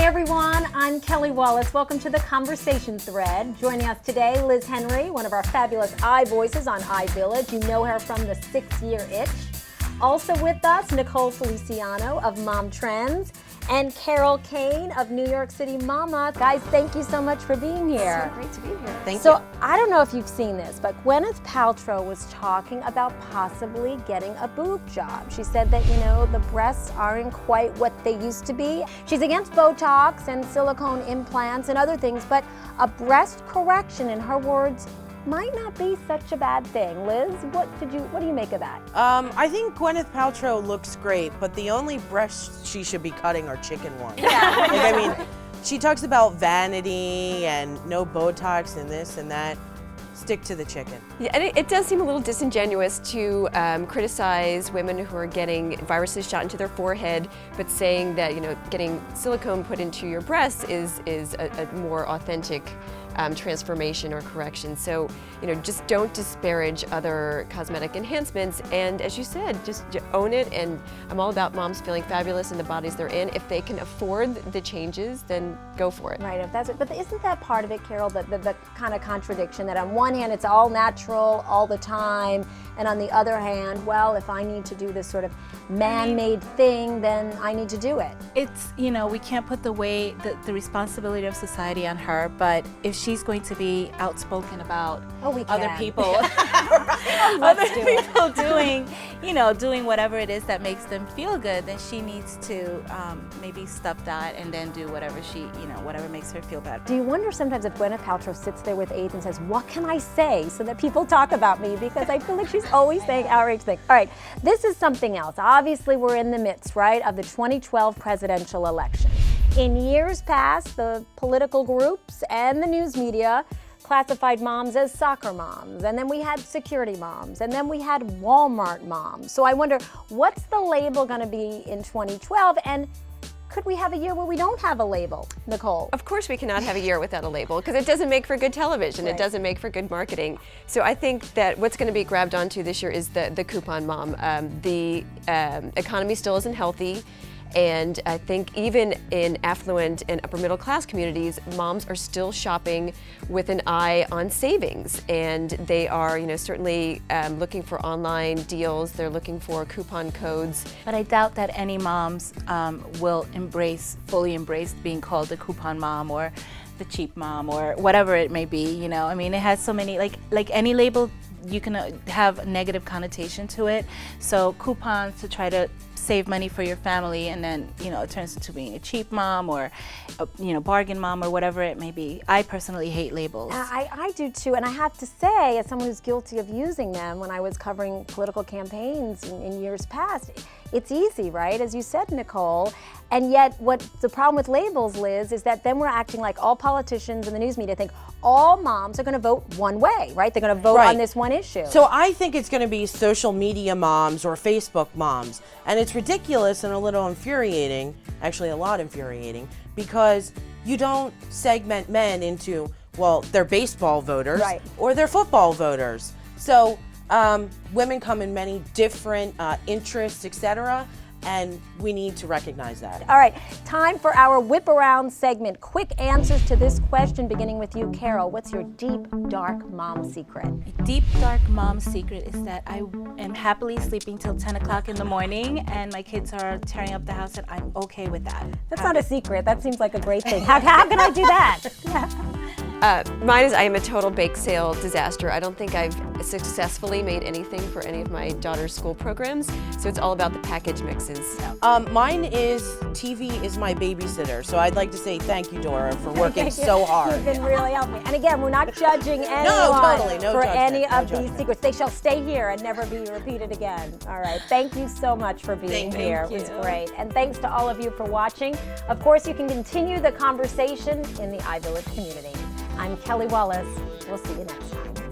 everyone, I'm Kelly Wallace. Welcome to the Conversation Thread. Joining us today, Liz Henry, one of our fabulous voices on iVillage. You know her from the 6-Year Itch. Also with us, Nicole Feliciano of Mom Trends and Carol Kane of New York City Mama. Guys, thank you so much for being here. It's so great to be here. Thank you. So I don't know if you've seen this, but Gwyneth Paltrow was talking about possibly getting a boob job. She said that, the breasts aren't quite what they used to be. She's against Botox and silicone implants and other things, but a breast correction, in her words, might not be such a bad thing. Liz, what do you make of that? I think Gwyneth Paltrow looks great, but the only breasts she should be cutting are chicken ones. Yeah. She talks about vanity and no Botox and this and that. Stick to the chicken. Yeah, and it does seem a little disingenuous to criticize women who are getting viruses shot into their forehead, but saying that getting silicone put into your breasts is a more authentic transformation or correction. So just don't disparage other cosmetic enhancements, and as you said, just own it. And I'm all about moms feeling fabulous in the bodies they're in. If they can afford the changes, then go for it. Right, if that's it. But isn't that part of it, Carol, the kind of contradiction that on one hand it's all natural all the time, and on the other hand, well, if I need to do this sort of man-made thing, then I need to do it. It's, we can't put the responsibility of society on her, but if she's going to be outspoken about other people, doing whatever it is that makes them feel good, then she needs to maybe stop that and then do whatever whatever makes her feel better. Do you wonder sometimes if Gwyneth Paltrow sits there with AIDS and says, what can I say so that people talk about me? Because I feel like she's always saying outrage things. All right, this is something else. Obviously, we're in the midst, right, of the 2012 presidential election. In years past, the political groups and the news media classified moms as soccer moms, and then we had security moms, and then we had Walmart moms. So I wonder, what's the label going to be in 2012, and could we have a year where we don't have a label, Nicole? Of course we cannot have a year without a label, because it doesn't make for good television. Right. It doesn't make for good marketing. So I think that what's going to be grabbed onto this year is the coupon mom. The economy still isn't healthy. And I think even in affluent and upper middle class communities, moms are still shopping with an eye on savings. And they are, certainly looking for online deals. They're looking for coupon codes. But I doubt that any moms will fully embrace being called the coupon mom or the cheap mom or whatever it may be. It has so many, like any label, you can have a negative connotation to it. So coupons to try to save money for your family, and then it turns into being a cheap mom or a bargain mom or whatever it may be. I personally hate labels. I do too, and I have to say, as someone who's guilty of using them when I was covering political campaigns in years past, it's easy, right? As you said, Nicole. And yet, what's the problem with labels, Liz, is that then we're acting like all politicians and the news media think all moms are going to vote one way, right? They're going to vote on this one issue. So I think it's going to be social media moms or Facebook moms. And it's ridiculous and a little infuriating, actually a lot infuriating, because you don't segment men into, well, they're baseball voters or they're football voters. So women come in many different interests, etc., and we need to recognize that. All right, time for our whip around segment. Quick answers to this question, beginning with you, Carol. What's your deep, dark mom secret? Deep, dark mom secret is that I am happily sleeping till 10 o'clock in the morning, and my kids are tearing up the house, and I'm okay with that. That's not a secret. That seems like a great thing. How can I do that? Mine is I am a total bake sale disaster. I don't think I've successfully made anything for any of my daughter's school programs, so it's all about the package mixes. Mine is TV is my babysitter, so I'd like to say thank you, Dora, for working so hard. You've been really helping. And again, we're not judging anyone for any of these secrets. They shall stay here and never be repeated again. All right, thank you so much for being here. It was great. And thanks to all of you for watching. Of course, you can continue the conversation in the iVillage community. I'm Kelly Wallace. We'll see you next time.